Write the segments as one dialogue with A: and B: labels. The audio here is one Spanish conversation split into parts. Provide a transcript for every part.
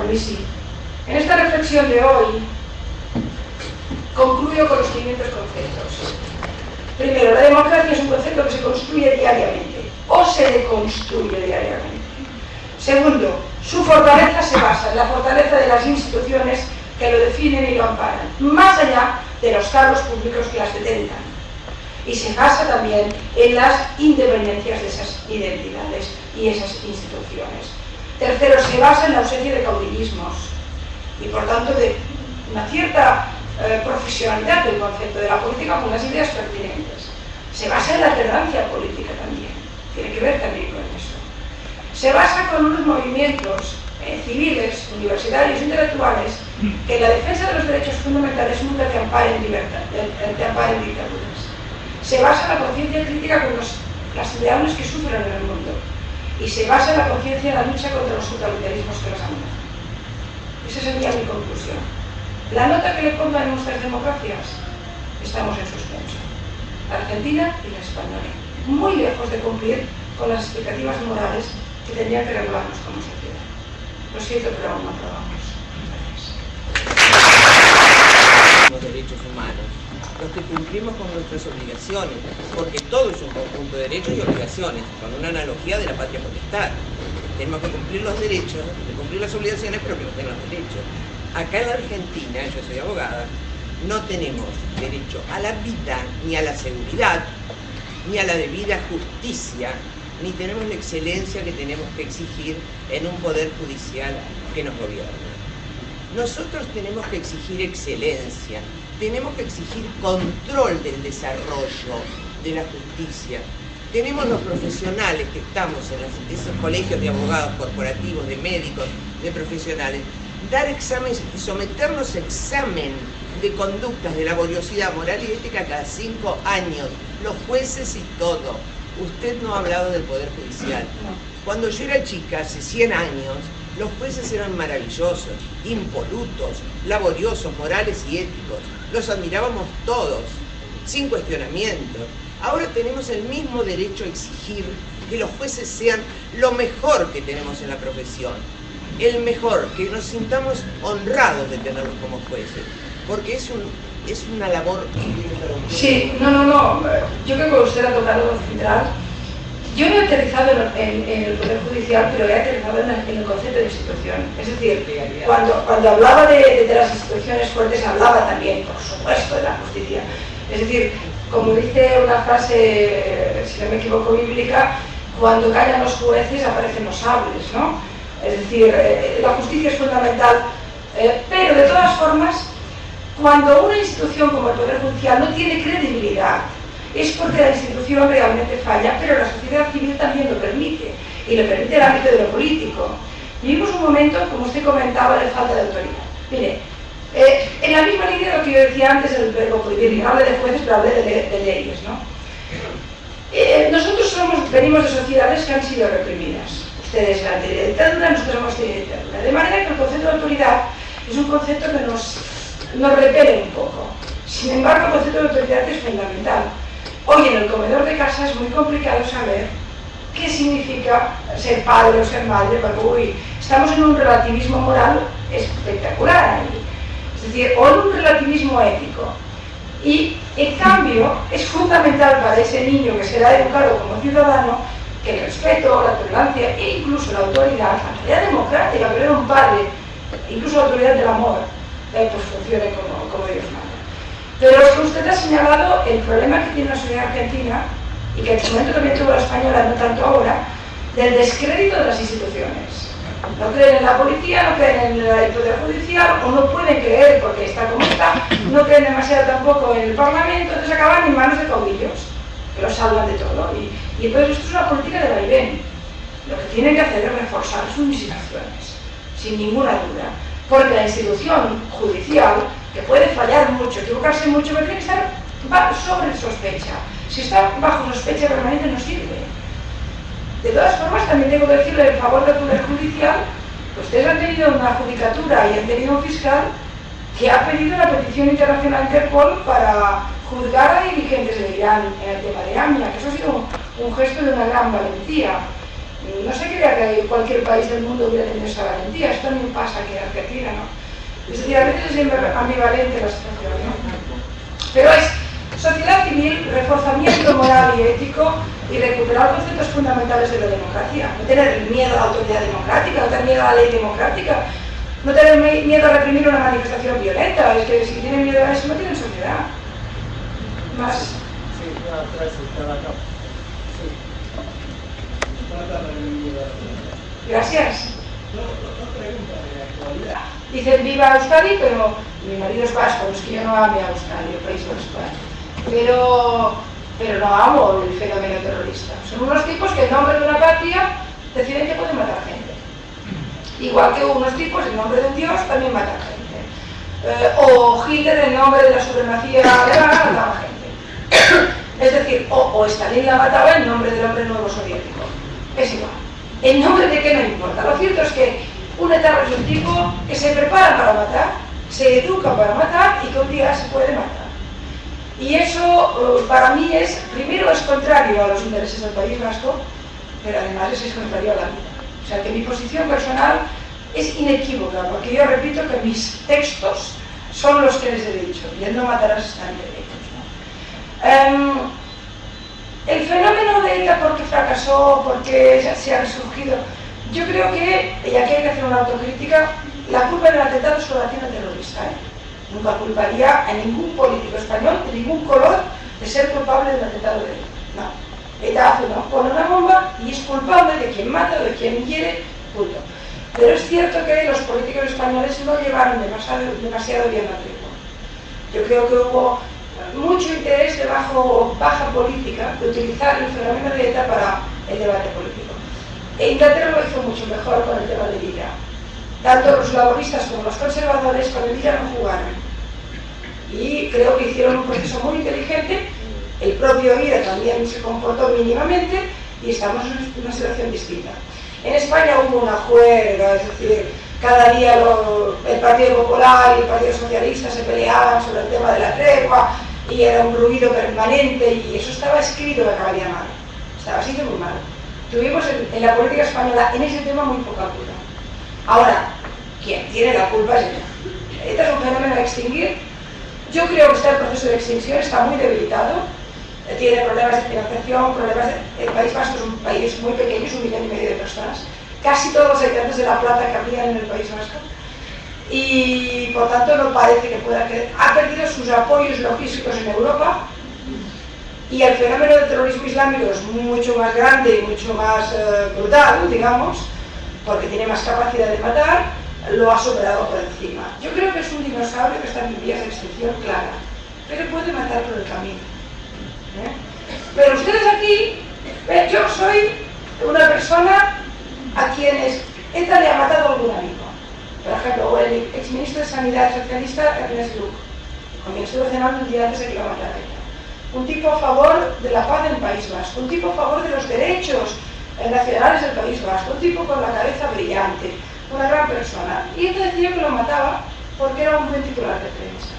A: mí sí. En esta reflexión de hoy concluyo con los siguientes conceptos. Primero, la democracia es un concepto que se construye diariamente o se deconstruye diariamente. Segundo, su fortaleza se basa en la fortaleza de las instituciones que lo definen y lo amparan, más allá de los cargos públicos que las detentan. Y se basa también en las independencias de esas identidades y esas instituciones. Tercero, se basa en la ausencia de caudillismos y, por tanto, de una cierta profesionalidad del concepto de la política con las ideas pertinentes. Se basa en la tolerancia política también, tiene que ver también con eso. Se basa con unos movimientos civiles, universitarios, intelectuales, que en la defensa de los derechos fundamentales nunca te amparen dictaduras. Se basa en la conciencia crítica con las ciudadanos que sufren en el mundo, y se basa en la conciencia en la lucha contra los totalitarismos que los amenazan. Esa sería mi conclusión. La nota que le pongan en nuestras democracias, estamos en suspenso. La argentina y la española, muy lejos de cumplir con las expectativas morales que tendrían que regularnos como sociedad. Lo siento, pero aún no aprobamos. Gracias.
B: Los derechos humanos, los que cumplimos con nuestras obligaciones, porque todo es un conjunto de derechos y obligaciones, con una analogía de la patria potestad. Tenemos que cumplir los derechos, cumplir las obligaciones, pero que no tengan los derechos. Acá en la Argentina, yo soy abogada, no tenemos derecho a la vida, ni a la seguridad, ni a la debida justicia, ni tenemos la excelencia que tenemos que exigir en un poder judicial que nos gobierna. Nosotros tenemos que exigir excelencia, tenemos que exigir control del desarrollo de la justicia. Tenemos los profesionales que estamos en esos colegios de abogados corporativos, de médicos, de profesionales, dar exámenes y someternos a examen de conductas de laboriosidad moral y ética cada 5 años, los jueces y todo. Usted no ha hablado del Poder Judicial. Cuando yo era chica, hace 100 años, los jueces eran maravillosos, impolutos, laboriosos, morales y éticos. Los admirábamos todos, sin cuestionamiento. Ahora tenemos el mismo derecho a exigir que los jueces sean lo mejor que tenemos en la profesión. El mejor, que nos sintamos honrados de tenerlos como jueces, porque es una labor...
A: Sí, no, yo creo que usted ha tocado central. Yo no he aterrizado en el Poder Judicial, pero he aterrizado en el concepto de institución. Es decir, cuando hablaba de las instituciones fuertes, hablaba también, por supuesto, de la justicia. Es decir, como dice una frase, si no me equivoco, bíblica, cuando callan los jueces aparecen los sables, ¿no? Es decir, la justicia es fundamental, pero de todas formas, cuando una institución como el Poder Judicial no tiene credibilidad, es porque la institución realmente falla, pero la sociedad civil también lo permite, y lo permite el ámbito de lo político. Vivimos un momento, como usted comentaba, de falta de autoridad. Mire, en la misma línea de lo que yo decía antes del verbo prohibir, y no hablé de jueces, pero hablé de leyes, ¿no? Nosotros venimos de sociedades que han sido reprimidas. Ustedes la teoría de dictadura, nosotros hemos teoría de dictadura. De manera que el concepto de autoridad es un concepto que nos repele un poco. Sin embargo, el concepto de autoridad es fundamental. Hoy en el comedor de casa es muy complicado saber qué significa ser padre o ser madre, porque estamos en un relativismo moral espectacular ahí. Es decir, o en un relativismo ético. Y en cambio es fundamental para ese niño que será educado como ciudadano que el respeto, la tolerancia e incluso la autoridad democrática, pero era un padre, incluso la autoridad del amor, pues funcione como Dios manda. Pero es que usted ha señalado el problema que tiene la sociedad argentina, y que en su momento también tuvo la española, no tanto ahora, del descrédito de las instituciones. No creen en la policía, no creen en el Poder Judicial, o no pueden creer porque está como está, no creen demasiado tampoco en el Parlamento, entonces acaban en manos de caudillos, que los salvan de todo. Y entonces esto es una política de vaivén. Lo que tienen que hacer es reforzar sus instituciones, sin ninguna duda, porque la institución judicial, que puede fallar mucho, equivocarse mucho, pero tiene que estar sobre sospecha. Si está bajo sospecha permanente no sirve. De todas formas, también tengo que decirle en favor del Poder Judicial, que ustedes han tenido una judicatura y han tenido un fiscal que ha pedido la petición internacional Interpol para juzgar a dirigentes de Irán en el tema de AMIA, que eso ha sido un gesto de una gran valentía. No se crea que cualquier país del mundo hubiera tenido esa valentía, esto también pasa aquí en Argentina, ¿no? Es decir, a veces es ambivalente la situación, ¿no? Pero es sociedad civil, reforzamiento moral y ético y recuperar conceptos fundamentales de la democracia. No tener miedo a la autoridad democrática, no tener miedo a la ley democrática, no tener miedo a reprimir una manifestación violenta. Es que si tienen miedo a eso no tienen sociedad. Más.
C: Sí, atrás estaba acá. Sí.
A: Gracias.
C: Dos preguntas de actualidad.
A: Dicen viva Euskadi, pero mi marido es vasco, no es que yo no ame a Euskadi, el País Vasco. Pero no amo el fenómeno terrorista. Son unos tipos que en nombre de una patria deciden que pueden matar gente. Igual que unos tipos en nombre de un dios también matan gente. O Hitler en nombre de la supremacía alemana mataba gente. Es decir, o Stalin la mataba en nombre del hombre nuevo soviético. Es igual. ¿En nombre de qué? No importa. Lo cierto es que un etarra es un tipo que se prepara para matar, se educa para matar y que un día se puede matar. Y eso para mí es, primero es contrario a los intereses del País Vasco, pero además es contrario a la vida. O sea que mi posición personal es inequívoca, porque yo repito que mis textos son los que les he dicho, y el no matarás están derechos, ¿no? El fenómeno de ETA, ¿por qué fracasó? ¿Por qué se ha resurgido? Yo creo que, y aquí hay que hacer una autocrítica, la culpa del atentado es la acción terrorista, ¿eh? Nunca culparía a ningún político español de ningún color de ser culpable del atentado de ETA. No. ETA hace pone una bomba y es culpable de quien mata o de quien hiere, punto. Pero es cierto que los políticos españoles no llevaron demasiado bien la tregua. Yo creo que hubo mucho interés de baja política de utilizar el fenómeno de ETA para el debate político. E Inglaterra lo hizo mucho mejor con el tema de Libia. Tanto los laboristas como los conservadores con el Libia no jugaron. Y creo que hicieron un proceso muy inteligente. El propio IRA también se comportó mínimamente y estamos en una situación distinta. En España hubo una juerga, es decir, cada día el Partido Popular y el Partido Socialista se peleaban sobre el tema de la tregua y era un ruido permanente y eso estaba escrito que acabaría mal. Estaba así de muy mal. Tuvimos en la política española en ese tema muy poca culpa. Ahora, quien tiene la culpa es ETA. ETA es un fenómeno a extinguir. Yo creo que está en proceso de extinción, está muy debilitado, tiene problemas de financiación, el País Vasco es un país muy pequeño, es 1,5 millones de personas, casi todos los habitantes de La Plata cabrían en el País Vasco, y por tanto no parece que pueda quedar. Ha perdido sus apoyos logísticos en Europa, y el fenómeno del terrorismo islámico es mucho más grande y mucho más brutal, digamos, porque tiene más capacidad de matar, lo ha superado por encima. Yo creo que es un dinosaurio que está en vías de extinción clara, pero puede matar por el camino. Pero ustedes aquí, yo soy una persona a quienes ETA le ha matado algún amigo. Por ejemplo, el exministro de Sanidad socialista, Ernest Lluch, con quien estuve cenando el día antes de que lo matara ETA. Un tipo a favor de la paz del País Vasco, un tipo a favor de los derechos nacionales del País Vasco, un tipo con la cabeza brillante, una gran persona. Y ETA decía que lo mataba porque era un buen titular de prensa.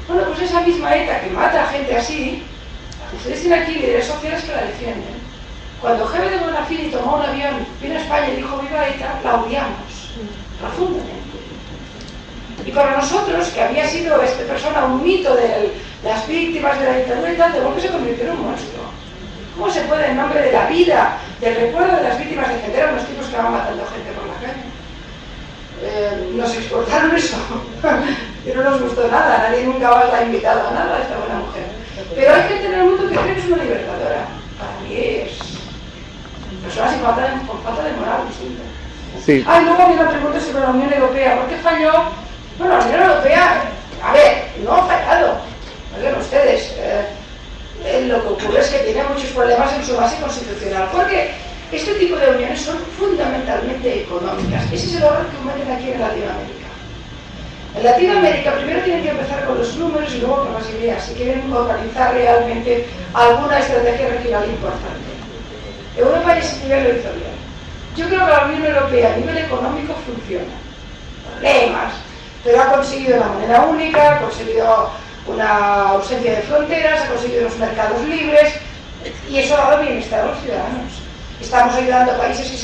A: Bueno, pues esa misma ETA que mata a gente así, ustedes tienen aquí líderes sociales que la defienden. Cuando Jeve de Bonafini tomó un avión, vino a España y dijo viva ETA, la odiamos profundamente. Y para nosotros, que había sido esta persona un mito de las víctimas de la dictadura, de golpe se convirtió en un monstruo. ¿Cómo se puede, en nombre de la vida, del recuerdo de las víctimas, defender a unos tipos que van matando gente por la calle? Nos exportaron eso. Y no nos gustó nada, nadie nunca más la ha invitado a nada a esta buena mujer. Pero hay gente en el mundo que cree que es una libertadora. Para mí es personas con falta de moral distinta.
D: Sí.
A: Luego había una pregunta sobre la Unión Europea. ¿Por qué falló? Bueno, la Unión Europea, a ver, no ha fallado. Oigan ustedes, lo que ocurre es que tiene muchos problemas en su base constitucional. Porque este tipo de uniones son fundamentalmente económicas. Ese es el error que cometen aquí en Latinoamérica. En Latinoamérica primero tienen que empezar con los números y luego con las ideas, si quieren organizar realmente alguna estrategia regional importante. Europa en ese nivel lo hizo bien. Yo creo que la Unión Europea a nivel económico funciona. Problemas, pero ha conseguido una moneda única, ha conseguido una ausencia de fronteras, ha conseguido unos mercados libres y eso ha dado bienestar a los ciudadanos. Estamos ayudando a países que se han